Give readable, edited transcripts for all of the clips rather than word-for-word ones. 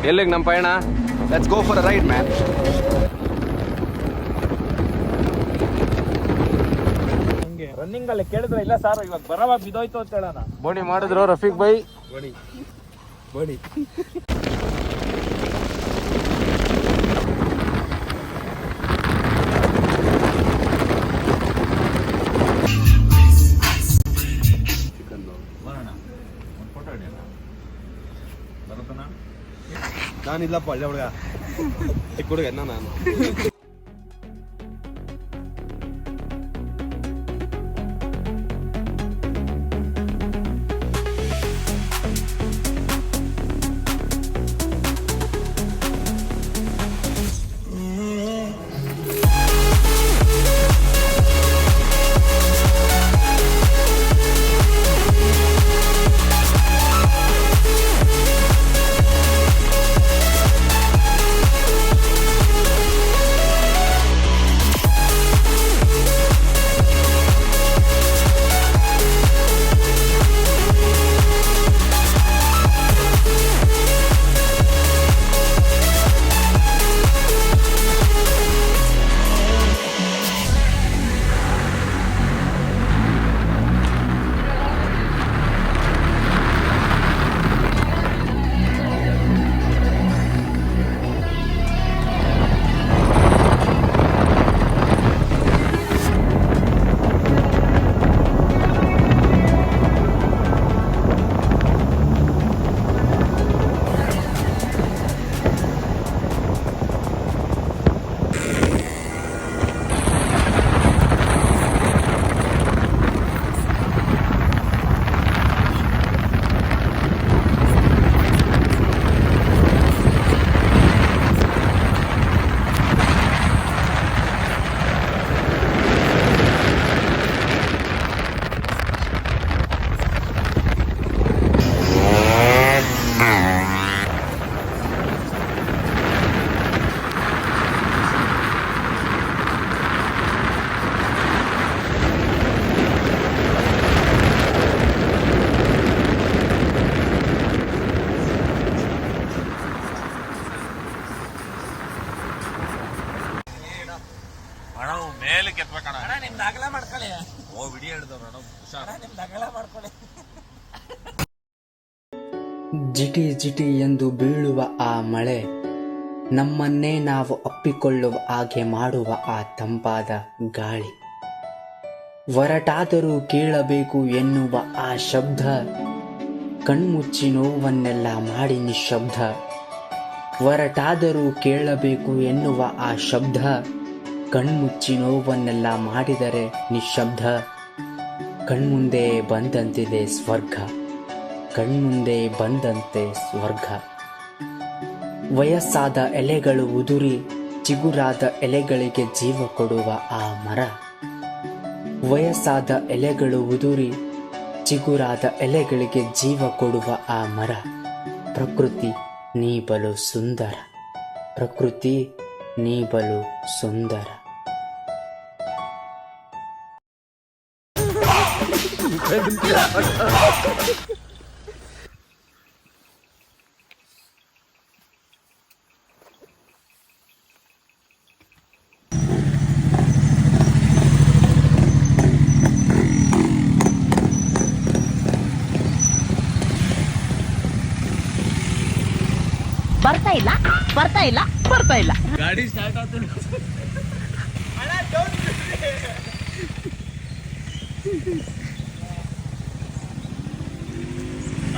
ಎಲ್ಲಿಗೆ ನಮ್ಮ ಪಯಣ? Let's go for a ride, man. Running ಅಲ್ಲಿ ಕೇಳಿದ್ರೆ ಇಲ್ಲ ಸರ್ ಇವಾಗ ಬರವಾಗ ಬಿದ್ದೋಯ್ತು ಅಂತ ಹೇಳೋಣ. ಬೋಣಿ ಮಾಡಿದ್ರು ರಫೀಕ್ ಬೈ. ಬೋಣಿ ನಾನಿಲ್ಲಪ್ಪ ಒಳ್ಳೆ ಹುಡುಗ, ಚಿಕ್ಕ ಹುಡುಗ ನಾನು. ಜಿಟಿ ಜಿಟಿ ಎಂದು ಬೀಳುವ ಆ ಮಳೆ, ನಮ್ಮನ್ನೇ ನಾವು ಅಪ್ಪಿಕೊಳ್ಳುವ ಹಾಗೆ ಮಾಡುವ ಆ ತಂಪಾದ ಗಾಳಿ, ಹೊರಟಾದರೂ ಕೇಳಬೇಕು ಎನ್ನುವ ಆ ಶಬ್ದ, ಕಣ್ಮುಚ್ಚಿ ನೋವನ್ನೆಲ್ಲ ಮಾಡಿ ನಿಶಬ್ದ. ಹೊರಟಾದರೂ ಕೇಳಬೇಕು ಎನ್ನುವ ಆ ಶಬ್ದ, ಕಣ್ಮುಚ್ಚಿ ನೋವನ್ನೆಲ್ಲ ಮಾಡಿದರೆ ನಿಶಬ್ದ. ಕಣ್ಮುಂದೆ ಬಂದಂತಿದೆ ಸ್ವರ್ಗ, ಕಣ್ಮುಂದೆ ಬಂದಂತೆ ಸ್ವರ್ಗ. ವಯಸ್ಸಾದ ಎಲೆಗಳು ಉದುರಿ ಚಿಗುರಾದ ಎಲೆಗಳಿಗೆ ಜೀವ ಕೊಡುವ ಆ ಮರ, ವಯಸ್ಸಾದ ಎಲೆಗಳು ಉದುರಿ ಚಿಗುರಾದ ಎಲೆಗಳಿಗೆ ಜೀವ ಕೊಡುವ ಆ ಮರ. ಪ್ರಕೃತಿ ನೀ ಬಲು ಸುಂದರ, ಪ್ರಕೃತಿ ನೀ ಬಲು ಸುಂದರ. ಬರ್ತಾ ಇಲ್ಲ ಬರ್ತಾ ಇಲ್ಲ ಬರ್ತಾ ಇಲ್ಲ. ಗಾಡಿ ಸ್ಟಾರ್ಟ್ ಆಗ್ತದೆ.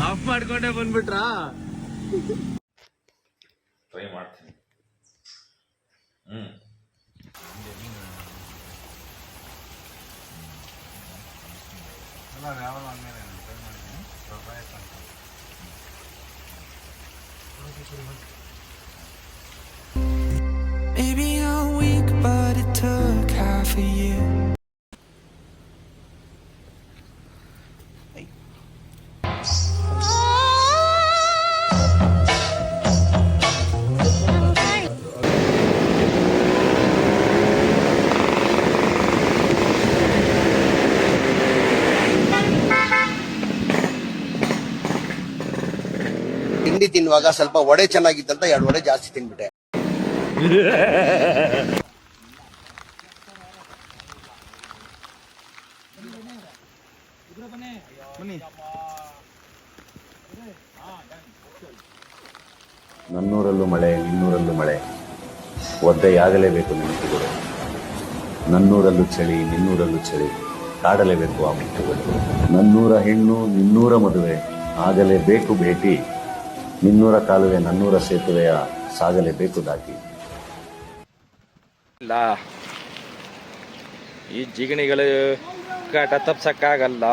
ಆಫ್ ಮಾಡ್ಕೊಂಡೆ ಬಂದ್ಬಿಟ್ರಾ? ಟ್ರೈ ಮಾಡ್ತೀನಿ. Maybe I'm weak, but it took half a year. ತಿಂಡಿ ತಿನ್ನುವ ಇವಾಗ ಸ್ವಲ್ಪ ವಡೆ ಚೆನ್ನಾಗಿತ್ತಂತ 2 ವಡೆ ಜಾಸ್ತಿ ತಿನ್ಬಿಟ್ಟೆ. ನನ್ನೂರಲ್ಲೂ ಮಳೆ, ನಿನ್ನೂರಲ್ಲೂ ಮಳೆ, ಒದ್ದೆಯಾಗಲೇಬೇಕು ನೆನಪುಗಳು. ನನ್ನೂರಲ್ಲೂ ಚಳಿ, ನಿನ್ನೂರಲ್ಲೂ ಚಳಿ, ಕಾಡಲೇಬೇಕು ಆ ಮುಟ್ಟುಗಳು. ನನ್ನೂರ ಹೆಣ್ಣು, ನಿನ್ನೂರ ಮದುವೆ, ಆಗಲೇಬೇಕು ಭೇಟಿ. ನಿನ್ನೂರ ಕಾಲುವೆ, ನನ್ನೂರ ಸೇತುವೆಯ ಸಾಗಲೇಬೇಕು ದಾಟಿ. ಇಲ್ಲ ಈ ಜಿಗಣಿಗಳು ಕಾಟ ತಪ್ಸಕ್ಕಾಗಲ್ಲ.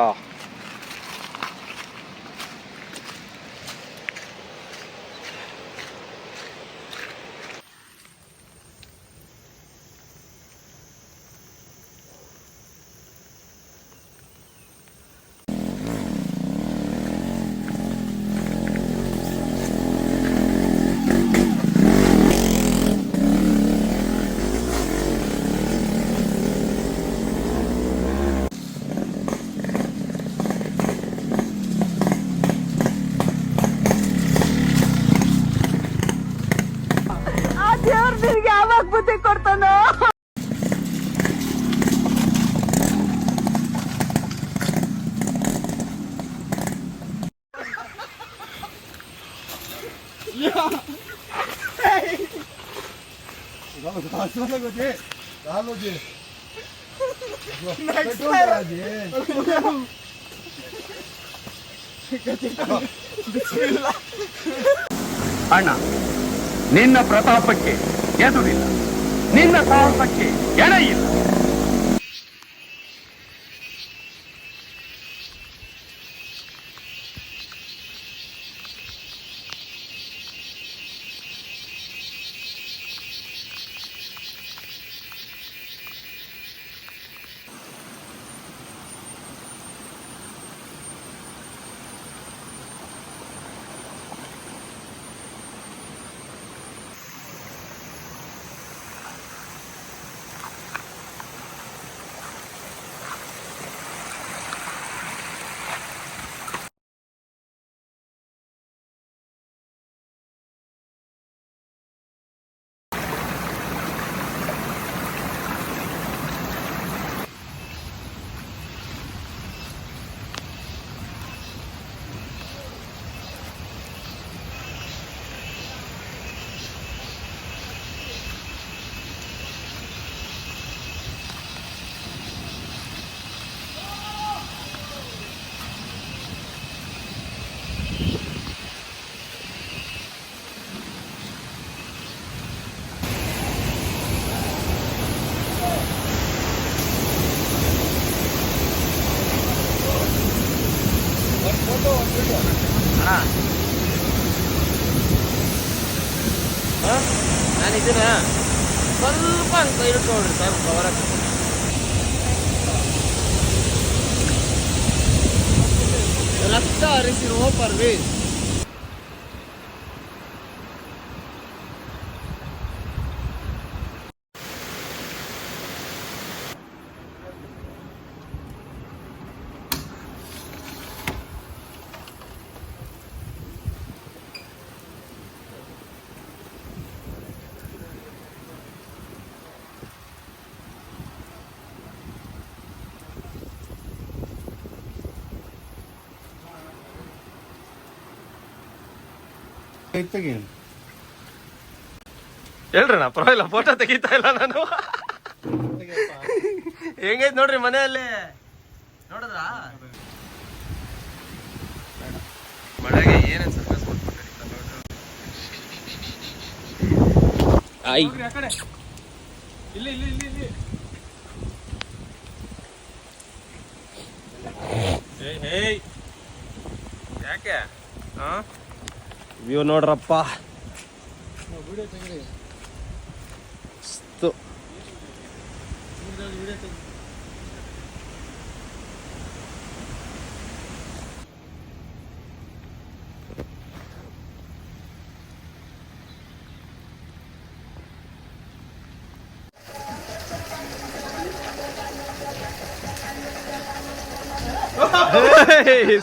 ದೇವ್ರ ನಿನ್ಗೆ ಯಾವಾಗ ಬುದ್ಧಿ ಕೊಡ್ತಾನೋ? ಅಣ್ಣ, ನಿನ್ನ ಪ್ರತಾಪಕ್ಕೆ ಎದುರಿಲ್ಲ, ನಿನ್ನ ಸಾಹಸಕ್ಕೆ ಎಣೆಯಿಲ್ಲ. ನಾನಿದ್ದೀನ ಸ್ವಲ್ಪ ಅಂತ ಇಳ್ಕೊಳ್ರಿ ಸರ್, ಕವರ್ ರಕ್ತ ಹರಿಸಿರುವ ಪರ್ವೇಜ್. ಹೇಳ್ರಣ್ಣ, ಪರವಾಗಿಲ್ಲ, ಫೋಟೋ ತೆಗಿತಾ ಇಲ್ಲ ನಾನು. ಹೆಂಗೈತ್ ನೋಡ್ರಿ ಮನೆಯಲ್ಲಿ, ನೋಡಿದ್ರ ಮಳೆಗೆ ಏನೇನ್ ಸರ್ಕಸ್ ಕೊಟ್ಬಿಟ್ರಿ. ಇಲ್ಲಿ ಇಲ್ಲಿ ಇಲ್ಲಿ ಇಲ್ಲಿ ಯಾಕೆ ವ್ಯೂ ನೋಡ್ರಪ್ಪ.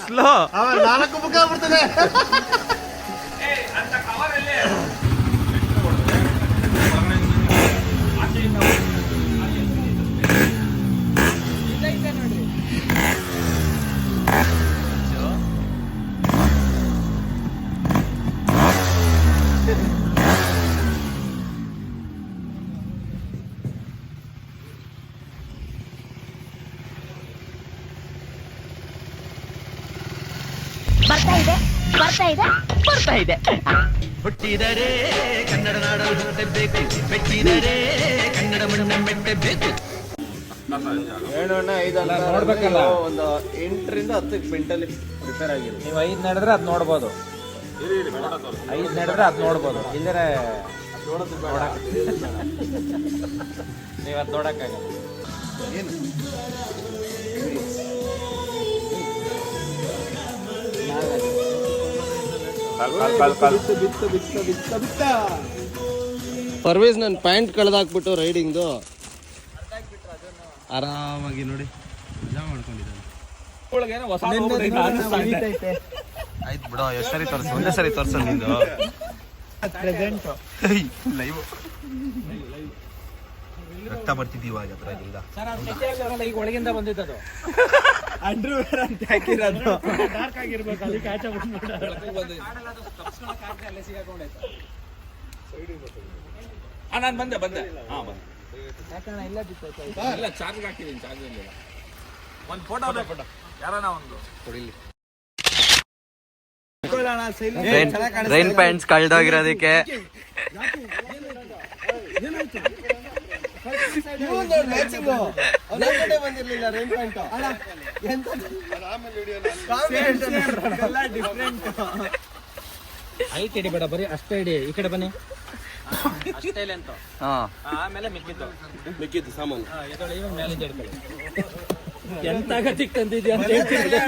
ಸ್ಲೋ 4 ಮುಖ ಬಿಡ್ತದೆ. ಬರ್ತಾ ಇದೆ ಹುಟ್ಟಿದರೆ ಕನ್ನಡ ನಾಡಲು ಹುಟ್ಟಬೇಕು, ಮೆಚ್ಚಿದರೆ ಕನ್ನಡ ಮಣ್ಣ ಮೆಟ್ಟಬೇಕು. ಹೇಳೋಣ 5 ಅಂತ ನೋಡ್ಬೇಕಲ್ಲ. ಒಂದು 8 ರಿಂದ 10 ಕ್ವಿಂಟಲ್ ಪ್ರಿಪೇರ್ ಆಗಿದೆ. ನೀವು 5 ನಡೆದ್ರೆ ಅದು ನೋಡ್ಬೋದು, 5 ನಡೆದ್ರೆ ಅದು ನೋಡ್ಬೋದು, ಇಲ್ಲರೆ ನೀವು ಅದು ನೋಡಕ್ಕಾಗಲ್ಲ. ಪರ್ವೇಸ್ ನನ್ನ ಪ್ಯಾಂಟ್ ಕಳೆದಾಕ್ಬಿಟ್ಟು ರೈಡಿಂಗ್ದು ಆರಾಮಾಗಿ ನೋಡಿ ಮಜಾ ಮಾಡ್ಕೊಂಡಿದ್ದಾನೆ. ಆಯ್ತು ಬಿಡೋ, ಎಷ್ಟು ಸರಿ ತೋರಿಸು, ಒಂದೇ ಸರಿ ತೋರ್ಸು ನಿಂದು ಲೈವ್ ರಕ್ತ ಬರ್ತಿದ್ದೀವಿ ಇವಾಗ ಅದ್ರಾಗಿಂದ. ಈಗ ಒಳಗಿಂದ ಬಂದಿದ್ದದು ಅಂಡರ್ವೇರ್ ಅಂತ ಹಾಕಿರೋದು. ಡಾರ್ಕ್ ಆಗಿರ್ಬೇಕು, ಅದಕ್ಕೆ ಆಚೆ ಅಲ್ಲೇ ಸಿಗಾಕೊಂಡಾಯ್ತು. ನಾನು ಬಂದೆ ಯಾಕಂದ್ರೆ ಇಲ್ಲ ಬಿತ್ತು, ಇಲ್ಲ ಚಾರ್ಜ್ ಹಾಕಿದ್ದೀನಿ, ಚಾರ್ಜ್ ಇಲ್ಲ. ಒಂದು ಫೋಟೋ ಯಾರನ ಒಂದು ಕೊಡಿಲಿ. ರೈನ್ ಪ್ಯಾಂಟ್ಸ್ ಕಳ್ದೋಗಿರೋದಕ್ಕೆ ಬಂದಿರ್ಲಿಲ್ಲ ರೈನ್ ಪ್ಯಾಂಟ್. ಹೈಟ್ ಹಿಡಿಬೇಡ, ಬರೀ ಅಷ್ಟೇ ಹಿಡಿ. ಈ ಕಡೆ ಬನ್ನಿ, ಅಷ್ಟೇ ಅಂತ. ಆಮೇಲೆ ಮಿಕ್ಕಿದ್ದು ಸಾಮಾನು ಇವಾಗ ಮೇಲೆ ಹಿಡ್ಕೊಳ್ಳಿ. ಎಂತ ಗತಿಗೆ ತಂದಿದ್ಯಾ ಅಂತ ಹೇಳ್ತಿದ್ದೆ.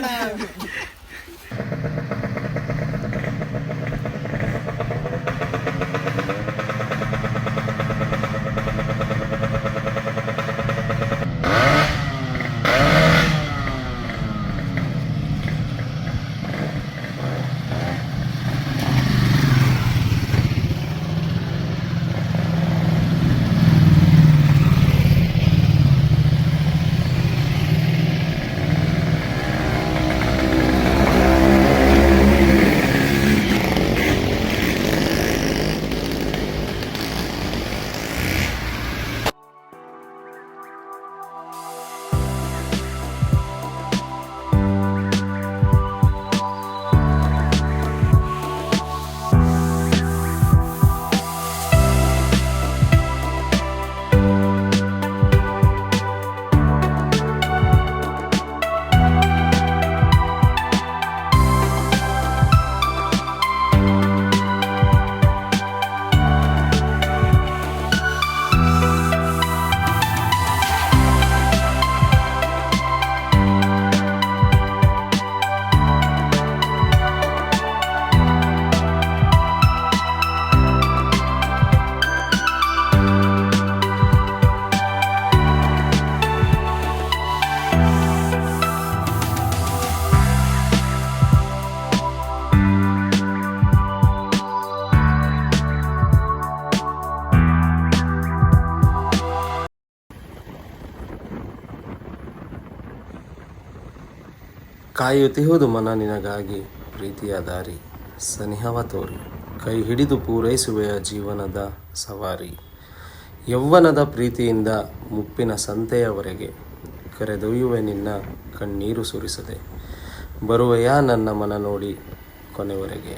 ಕಾಯುತ್ತಿಹುದು ಮನ ನಿನಗಾಗಿ ಪ್ರೀತಿಯ ದಾರಿ ಸನಿಹವ ತೋರಿ ಕೈ ಹಿಡಿದು ಪೂರೈಸುವೆಯ ಜೀವನದ ಸವಾರಿ ಯೌವನದ ಪ್ರೀತಿಯಿಂದ ಮುಪ್ಪಿನ ಸಂತೆಯವರೆಗೆ ಕರೆದೊಯ್ಯುವೆ ನಿನ್ನ ಕಣ್ಣೀರು ಸುರಿಸದೆ ಬರುವೆಯಾ ನನ್ನ ಮನ ನೋಡಿ ಕೊನೆವರೆಗೆ.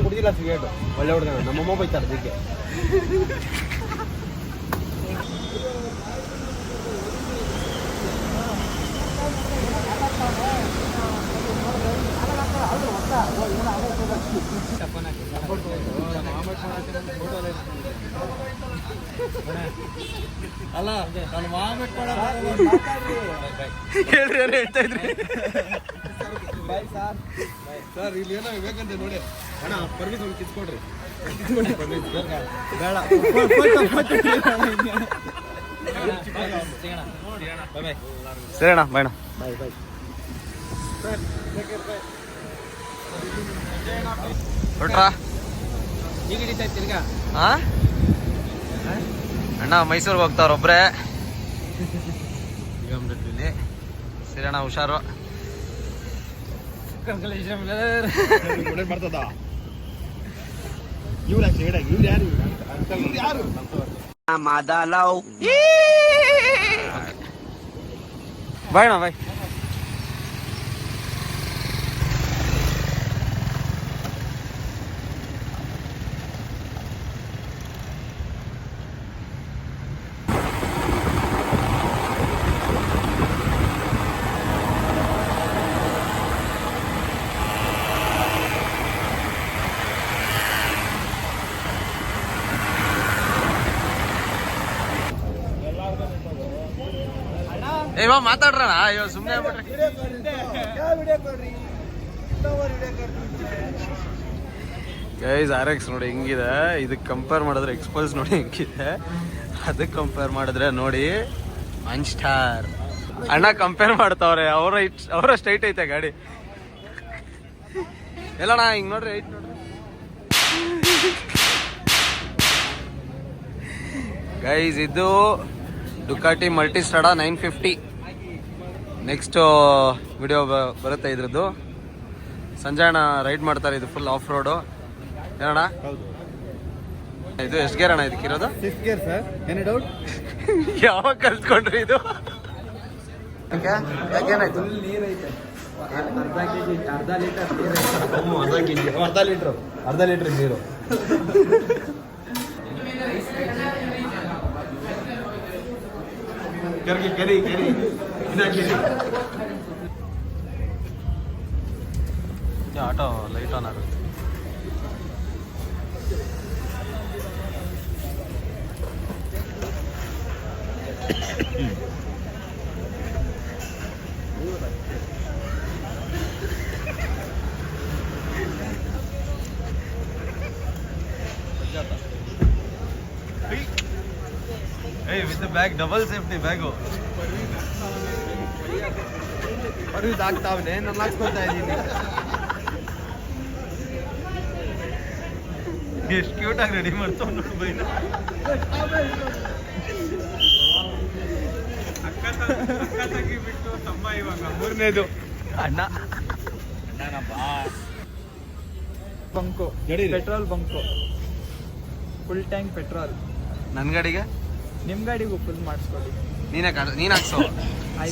ಕುಡಿದಿಲ್ಲ ಸಿಗರೇಟ್, ಒಳ್ಳೆ ಹುಡುಗ. ನಮ್ಮಮ್ಮ ಬೈತಾರೆ ಅದಕ್ಕೆ. ಅಲ್ಲ ನಾನು ಮಾಮೆಟ್ ಹೇಳ್ರಿ ಏನು ಹೇಳ್ತಾ ಇದ್ರಿ ಸರ್? ಇಲ್ಲಿ ಏನೋ ಬೇಕಂತ ನೋಡಿ ಅಣ್ಣ, ಪರ್ಮಿಸ್ ಒಂದು ಕಿತ್ಕೊಡ್ರಿ. ಬೇಡ ಸರಿ ಅಣ್ಣ, ಬಾಯ್ ಅಣ್ಣ. ಬಾಯ್. ಹೊಟ್ರಾ ಈಗ ಹಿಡಿತಾ ತಿರ್ಗಾ ಅಣ್ಣ ಮೈಸೂರಿಗೆ ಹೋಗ್ತಾವ್ರೊಬ್ರೆ ಸಿರಣ್ಣ ಹುಷಾರು. ಬರ್ತದ ಬಾಯ್ ಅಣ್ಣ ಬಾಯ್. ಇವಾಗ ಮಾತಾಡ್ರಣ. ಅಯ್ಯೋ ಸುಮ್ಮನೆ ಗೈಸ್ RX ನೋಡಿ ಹೆಂಗಿದೆ, ಇದಕ್ಕೆ ಕಂಪೇರ್ ಮಾಡಿದ್ರೆ ಎಕ್ಸ್ಪಲ್ಸ್ ನೋಡಿ ಹೆಂಗಿದೆ, ಅದಕ್ಕೆ ಕಂಪೇರ್ ಮಾಡಿದ್ರೆ ನೋಡಿ ಒನ್ ಸ್ಟಾರ್. ಅಣ್ಣ ಕಂಪೇರ್ ಮಾಡ್ತಾವ್ರೆ, ಅವರಷ್ಟು ಹೈಟ್ ಐತೆ ಗಾಡಿ. ಎಲ್ಲಣ್ಣ ಹಿಂಗ್ ನೋಡ್ರಿ ಹೈಟ್ ನೋಡ್ರಿ ಗೈಸ್. ಇದು ಡುಕಾಟಿ ಮಲ್ಟಿಸ್ಟ್ರಾಡಾ 950. ನೆಕ್ಸ್ಟ್ ವಿಡಿಯೋ ಬರುತ್ತೆ ಇದ್ರದ್ದು. ಸಂಜೆ ಅಣ್ಣ ರೈಡ್ ಮಾಡ್ತಾರೆ. ಇದು ಫುಲ್ ಆಫ್ ರೋಡು ಏನಣ್ಣ? ಇದು ಎಷ್ಟು ಗೇರ್ ಅಣ್ಣ ಇದಕ್ಕಿರೋದು? 6 ಗೇರ್ ಸರ್. ಏನು ಡೌಟ್? ಯಾವಾಗ ಕಲ್ತ್ಕೊಂಡ್ರಿ ಇದು? ಯಾಕೇನಾಯ್ತು? ಅರ್ಧ ಲೀಟರ್ ನೀರು. ಕೆರಿ ಆಟೋ ಲೈಟ್ ಆನ್ ಆಗುತ್ತೆ. With bag, double safety bag. ಪರ್ವಿದ್ ಆಗ್ತಾವನೆ, ನಾನು ಹಾಕ್ಸ್ಕೊತಾ ಇದ್ದೀನಿ. ಎಷ್ಟು ಕ್ಯೂಟ್ ಆಗಿ ರೆಡಿ ಮಾಡ್ತಾವ್ ನೋಡಿ ಬೈನ. ಬಿಟ್ಟು ತಮ್ಮ ಇವಾಗ ಮೂರನೇದು ಅಣ್ಣ. Bunk, petrol bunk, full tank petrol. ನನ್ನ ಗಾಡಿಗೆ ನಿಮ್ ಗಾಡಿಗೂ ಫುಲ್ ಮಾಡಿಸ್ಕೊಳ್ಳಿ. ನೀನ್ ಹಾಕ್ಸೋ,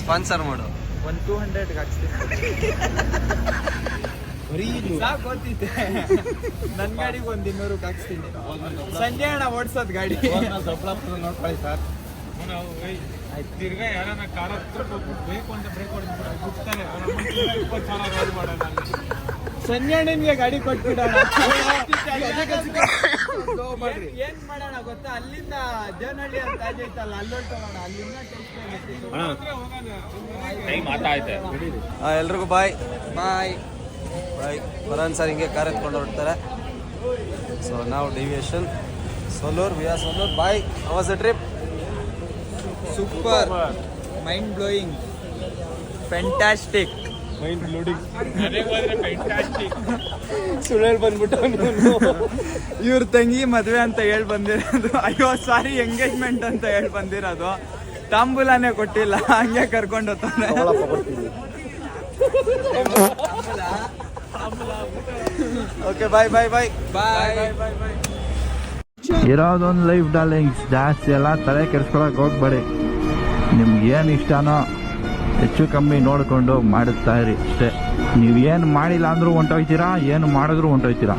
ಸ್ಪಾನ್ಸರ್ ಮಾಡು. 200 ಹಾಕ್ಸ್ತೀನಿ. ಸಾಕು ಗೊತ್ತಿತ್ತೆ. ನನ್ನ ಗಾಡಿಗೆ 200 ಹಾಕ್ಸ್ತೀನಿ. ಸಂಜೆ ಅಣ್ಣ ಓಡಿಸೋದು ಗಾಡಿ. ನೋಡ್ಕೊಳ್ಳಿ ಸರ್. ತಿರ್ಗಾ ಯಾರನ್ನ ಕಾರ ಬೇಕು ಅಂತ ಬ್ರೇಕ್ ಹೊಡಿಸ್ತಾರೆ. ಸಂಜೆ ಅಣ್ಣನಿಗೆ ಗಾಡಿ ಕೊಟ್ಬಿಡೋಣ. ಏನ್ ಮಾಡೋಣ ಗೊತ್ತಾ, ಅಲ್ಲಿಂದ ದೇವನಹಳ್ಳಿ ಅಂತ ಐತಲ್ಲ, ಅಲ್ಲೊಟ್ಟೋಣ. ಅಲ್ಲಿಂದ ಎಲ್ರಿಗೂ ಬಾಯ್ ಬಾಯ್ ಬಾಯ್. ಬರೋನ್ ಸರ್ ಹಿಂಗೆ ಕಾರ್ ಎತ್ಕೊಂಡು ಹೊರಡ್ತಾರೆ. ಸೊ ನಾವು deviation Solur, we are Solur. Bye. How was the trip? Super, mind blowing, fantastic. Mind blowing. ಸುಳ್ಳು ಬಂದ್ಬಿಟ್ಟು ಇವ್ರ ತಂಗಿ ಮದ್ವೆ ಅಂತ ಹೇಳಿ ಬಂದಿರೋದು. ಅಯ್ಯೋ ಸಾರಿ, ಎಂಗೇಜ್ಮೆಂಟ್ ಅಂತ ಹೇಳಿ ಬಂದಿರೋದು. ತಾಂಬೂಲನೇ ಕೊಟ್ಟಿಲ್ಲ, ಹಂಗೆ ಕರ್ಕೊಂಡು ಹೋಗ್ತಾನೆ. ಓಕೆ ಬಾಯ್ ಬಾಯ್ ಬಾಯ್ ಬಾಯ್. ಇರೋದೊಂದು ಲೈಫ್ ಡಾರ್ಲಿಂಗ್ಸ್, ಜಾಸ್ತಿ ಎಲ್ಲ ತಲೆ ಕೆಡಿಸ್ಕೊಳಕ್ ಹೋಗ್ಬೇಡಿ. ನಿಮ್ಗೆ ಏನು ಇಷ್ಟನೋ ಹೆಚ್ಚು ಕಮ್ಮಿ ನೋಡಿಕೊಂಡು ಮಾಡುತ್ತಾ ಇರಿ ಅಷ್ಟೇ. ನೀವು ಏನು ಮಾಡಿಲ್ಲ ಅಂದ್ರೂ ಹೊಂಟೋಗ್ತೀರಾ, ಏನು ಮಾಡಿದ್ರು ಹೊಂಟೋಗ್ತೀರಾ.